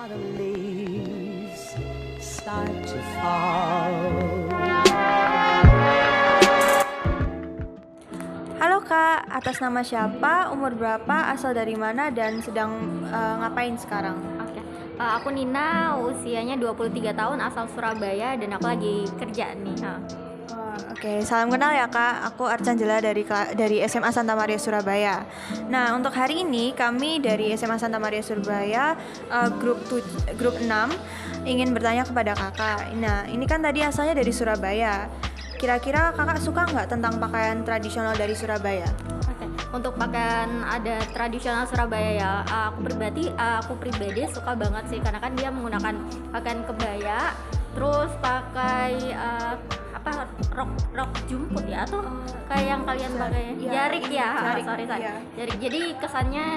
autumn leaves start to fall. Halo Kak, atas nama siapa, umur berapa, asal dari mana, dan sedang ngapain sekarang? Oke, aku Nina, usianya 23 tahun, asal Surabaya, dan aku lagi kerja nih. Oke, salam kenal ya Kak, aku Archanjela dari SMA Santa Maria Surabaya. Nah, untuk hari ini kami dari SMA Santa Maria Surabaya grup 6 ingin bertanya kepada Kakak. Nah, ini kan tadi asalnya dari Surabaya. Kira-kira Kakak suka nggak tentang pakaian tradisional dari Surabaya? Oke, untuk pakaian ada tradisional Surabaya ya, aku pribadi suka banget sih, karena kan dia menggunakan pakaian kebaya, terus pakai rok jumput ya, atau kayak yang kalian pakai jarik ya, jarik. Jadi kesannya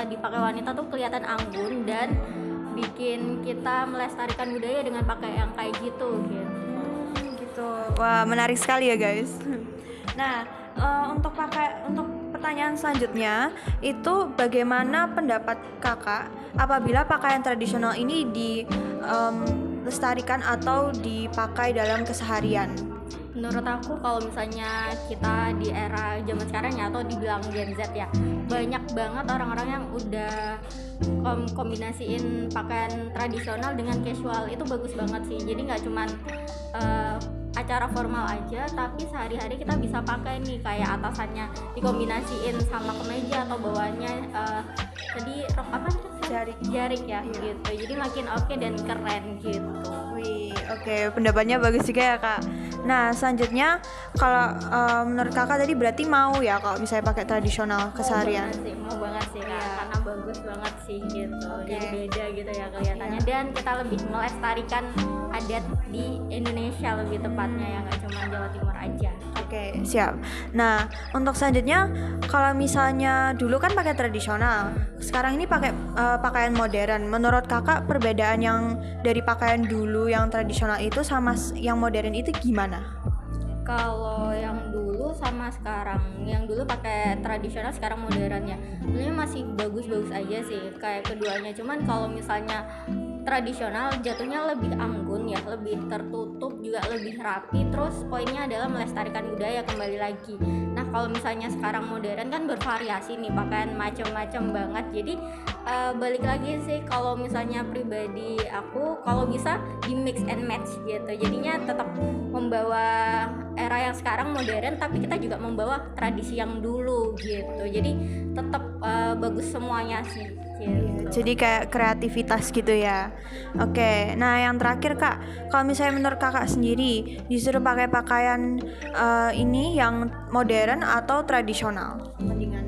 dipakai wanita tuh kelihatan anggun dan bikin kita melestarikan budaya dengan pakai yang kayak gitu. Wah, menarik sekali ya guys. Nah, untuk pertanyaan selanjutnya itu bagaimana pendapat Kakak apabila pakaian tradisional ini dilestarikan atau dipakai dalam keseharian? Menurut aku kalau misalnya kita di era zaman sekarang ya, atau dibilang Gen Z ya, banyak banget orang-orang yang udah kombinasiin pakaian tradisional dengan casual. Itu bagus banget sih, jadi nggak cuman acara formal aja, tapi sehari-hari kita bisa pakai nih, kayak atasannya dikombinasiin sama kemeja atau bawaannya tadi rok apa jarik ya, gitu. Jadi makin oke dan keren gitu. Wih, oke, pendapatnya bagus juga ya Kak. Nah, selanjutnya kalau menurut Kakak tadi berarti mau ya kalau misalnya pakai tradisional keseharian? Mau banget sih Kak, karena bagus banget sih gitu. Jadi beda gitu ya kelihatannya, dan kita lebih melestarikan adat di Indonesia lebih tepatnya ya, nggak cuma Jawa Timur aja. Oke, siap. Nah, untuk selanjutnya kalau misalnya dulu kan pakai tradisional, sekarang ini pakai pakaian modern. Menurut Kakak perbedaan yang dari pakaian dulu yang tradisional itu sama yang modern itu gimana? Kalau yang dulu sama sekarang, yang dulu pakai tradisional sekarang modern ya, sebenarnya masih bagus-bagus aja sih kayak keduanya. Cuman kalau misalnya tradisional jatuhnya lebih anggun ya, lebih tertutup, juga lebih rapi, terus poinnya adalah melestarikan budaya kembali lagi. Nah, kalau misalnya sekarang modern kan bervariasi nih, pakaian macam-macam banget. Jadi balik lagi sih, kalau misalnya pribadi aku, kalau bisa di mix and match gitu, jadinya tetap membawa era yang sekarang modern, tapi kita juga membawa tradisi yang dulu gitu. Jadi tetap bagus semuanya sih gitu. Jadi kayak kreativitas gitu ya. Oke, nah yang terakhir Kak, kalau misalnya menurut Kakak sendiri disuruh pakai pakaian ini yang modern atau tradisional? Mendingan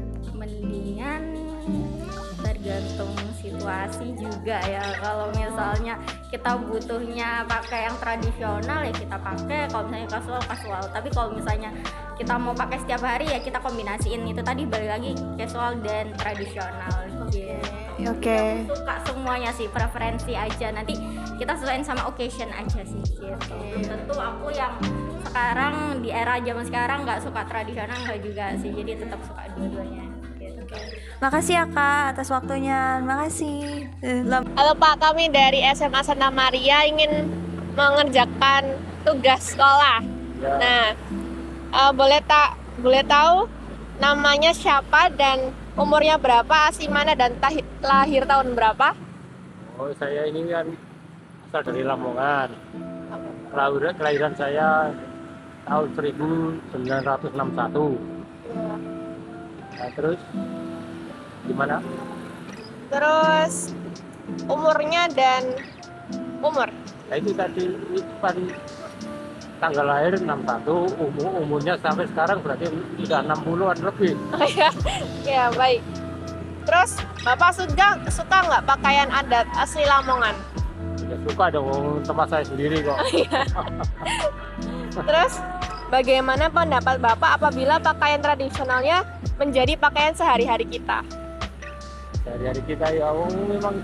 tergantung situasi juga ya. Kalau misalnya kita butuhnya pakai yang tradisional ya kita pakai, kalau misalnya kasual. Tapi kalau misalnya kita mau pakai setiap hari ya kita kombinasiin, itu tadi balik lagi casual dan tradisional gitu. Oke. Suka semuanya sih, preferensi aja, nanti kita sesuaiin sama occasion aja sih gitu. Tentu aku yang sekarang di era zaman sekarang nggak suka tradisional, nggak juga sih, jadi tetap suka dua-duanya gitu. Makasih ya Kak atas waktunya. Makasih. Halo Pak, kami dari SMA Santa Maria ingin mengerjakan tugas sekolah. Nah, boleh tahu namanya siapa dan umurnya berapa, asli mana, dan lahir tahun berapa? Oh, saya ini kan asal dari Lamongan. Kelahiran saya tahun 1961. Nah, terus gimana? Terus umurnya dan umur. Nah, itu tadi tanggal lahir 61, umurnya sampai sekarang berarti sudah 60-an lebih. Oh ya, baik. Terus Bapak suka nggak pakaian adat asli Lamongan? Ya, suka dong, tempat saya sendiri kok. Terus bagaimana pendapat Bapak apabila pakaian tradisionalnya menjadi pakaian sehari-hari kita? Sehari-hari kita ya, memang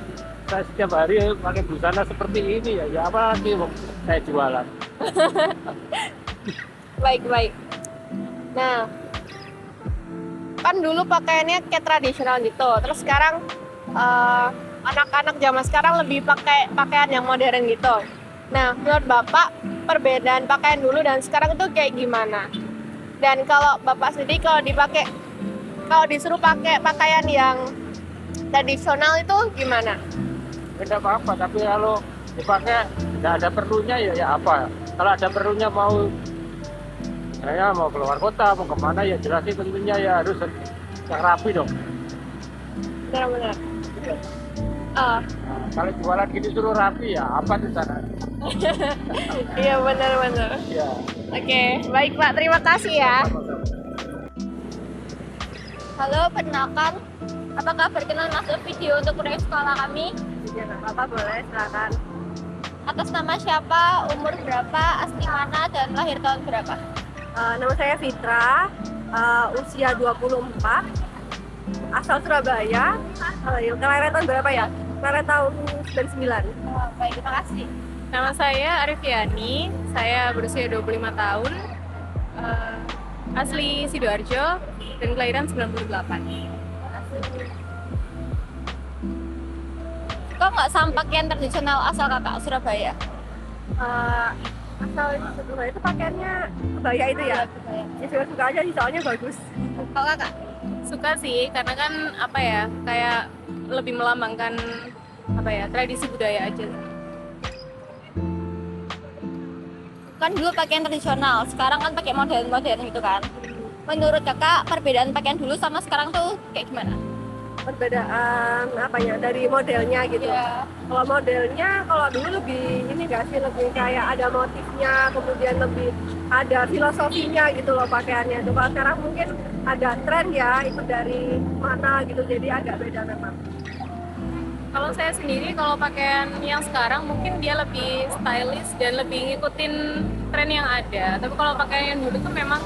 saya setiap hari pakai busana seperti ini ya apa lagi saya jualan. Baik. Nah, kan dulu pakaiannya kayak tradisional gitu, terus sekarang anak-anak zaman sekarang lebih pakai pakaian yang modern gitu. Nah, menurut Bapak, perbedaan pakaian dulu dan sekarang itu kayak gimana? Dan kalau Bapak sendiri kalau disuruh pakai pakaian yang tradisional itu gimana? Tidak apa-apa, tapi kalau dipakai tidak ada perlunya ya apa? Kalau ada perlunya saya mau keluar kota, mau kemana ya jelas sih tentunya ya harus yang rapi dong. Benar-benar. Nah, kalau jualan gini suruh rapi ya apa di sana? Iya benar-benar. Ya. Oke, baik Pak, terima kasih ya. Halo, perkenalkan, apakah berkenan masuk video untuk proyek sekolah kami? Ya, nggak apa-apa, boleh, silakan. Atas nama siapa, umur berapa, asli mana, dan lahir tahun berapa? Nama saya Fitra, usia 24, asal Surabaya. Kelahiran tahun berapa ya? Kelahiran tahun 99. Baik, terima kasih. Nama saya Arifiani, saya berusia 25 tahun, asli Sidoarjo, dan kelahiran 98. Kok nggak sama pakaian tradisional asal kakak Surabaya? Asal Surabaya itu pakaiannya kebaya itu ya? Ya suka aja sih, soalnya bagus. Kalau kakak? Suka sih, karena kan apa ya, kayak lebih melambangkan apa ya, tradisi budaya aja. Kan dulu pakaian tradisional, sekarang kan pakai modern-modern gitu kan. Menurut kakak, perbedaan pakaian dulu sama sekarang tuh kayak gimana? Perbedaan dari modelnya gitu. Ya. Kalau modelnya, kalau dulu lebih ini gak sih, lebih kayak ada motifnya, kemudian lebih ada filosofinya gitu loh pakaiannya. Tuh kalau sekarang mungkin ada tren ya, itu dari mana gitu, jadi agak beda memang. Kalau saya sendiri, kalau pakaian yang sekarang mungkin dia lebih stylish dan lebih ngikutin tren yang ada. Tapi kalau pakaian yang dulu tuh memang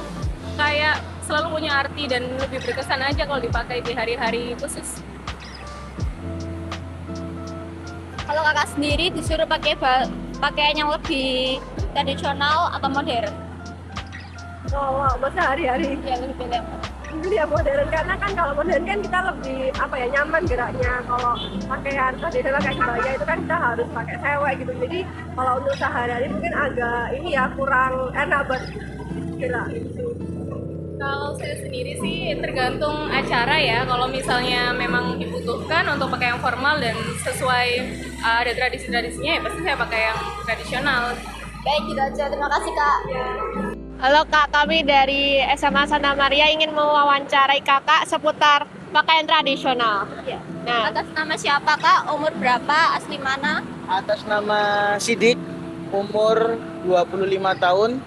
kayak selalu punya arti dan lebih berkesan aja kalau dipakai di hari-hari khusus. Kalau kakak sendiri disuruh pakai pakaian yang lebih tradisional atau modern? Kalau masa hari-hari Yang lebih pilih apa? ya modern, karena kan kalau modern kan kita lebih nyaman geraknya. Kalau pakaian tradisional kayak kebaya itu kan kita harus pakai sewek gitu, jadi kalau untuk sehari-hari mungkin agak kurang enak buat gerak gitu. Kalau saya sendiri sih tergantung acara ya. Kalau misalnya memang dibutuhkan untuk pakai yang formal dan sesuai ada tradisi-tradisinya, ya pasti saya pakai yang tradisional. Baik, gitu aja. Terima kasih kak. Halo Kak, kami dari SMA Santa Maria ingin mewawancarai Kakak seputar pakaian tradisional. Ya. Nah, Atas nama siapa kak? Umur berapa? Asli mana? Atas nama Sidik, umur 25 tahun,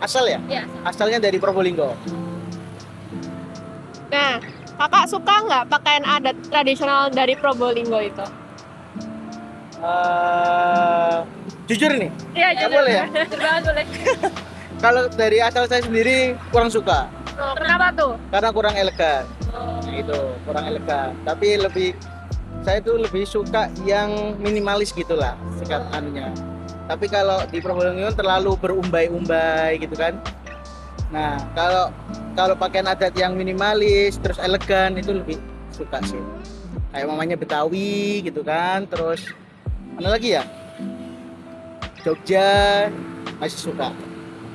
asal ya? Ya. Asalnya dari Probolinggo. nah, Kakak suka nggak pakaian adat tradisional dari Probolinggo itu? Jujur nih, Iya, nggak boleh ya? Banget boleh. Kalau dari asal saya sendiri kurang suka, Kenapa tuh? karena kurang elegan. Gitu, kurang elegan. Tapi saya tuh lebih suka yang minimalis gitulah sikap anunya. Tapi kalau di Probolinggo terlalu berumbai-umbai gitu kan. Nah, kalau pakaian adat yang minimalis terus elegan itu lebih suka sih. Kayak mamanya Betawi gitu kan. Terus mana lagi ya? Jogja masih suka.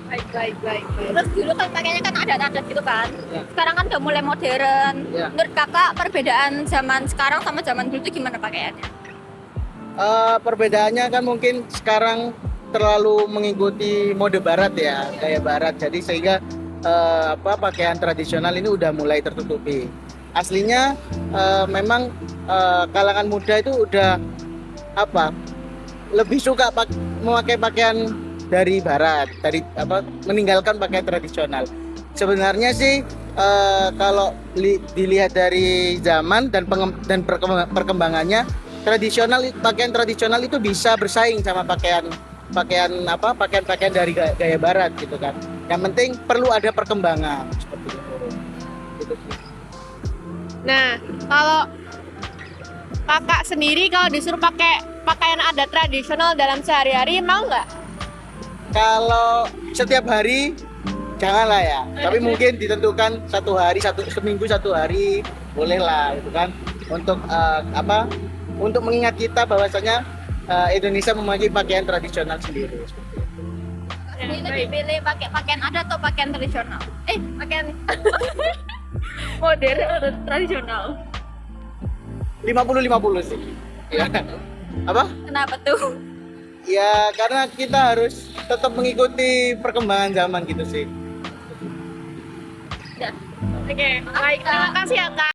Baik. Terus dulu kan pakainya kan adat-adat gitu kan. Ya. Sekarang kan udah mulai modern. Ya. Menurut kakak perbedaan zaman sekarang sama zaman dulu itu gimana pakaiannya? Perbedaannya kan mungkin sekarang terlalu mengikuti mode barat ya, gaya barat. Jadi sehingga pakaian tradisional ini udah mulai tertutupi. Aslinya memang kalangan muda itu udah lebih suka memakai pakaian dari barat, meninggalkan pakaian tradisional. Sebenarnya sih kalau dilihat dari zaman dan perkembangannya, pakaian tradisional itu bisa bersaing sama pakaian dari gaya barat gitu kan. Yang penting perlu ada perkembangan seperti itu. Gitu sih. Nah, kalau Kakak sendiri kalau disuruh pakai pakaian adat tradisional dalam sehari-hari mau nggak? Kalau setiap hari janganlah ya, tapi mungkin ditentukan seminggu satu hari boleh lah gitu kan, untuk untuk mengingat kita bahwasanya Indonesia memiliki pakaian tradisional sendiri. Ini lebih pilih pakai pakaian adat atau pakaian tradisional? Pakaian modern atau tradisional? 50-50 sih. Ya. Apa? Kenapa tuh? Ya karena kita harus tetap mengikuti perkembangan zaman gitu sih. Oke, baik. Terima kasih ya Kak.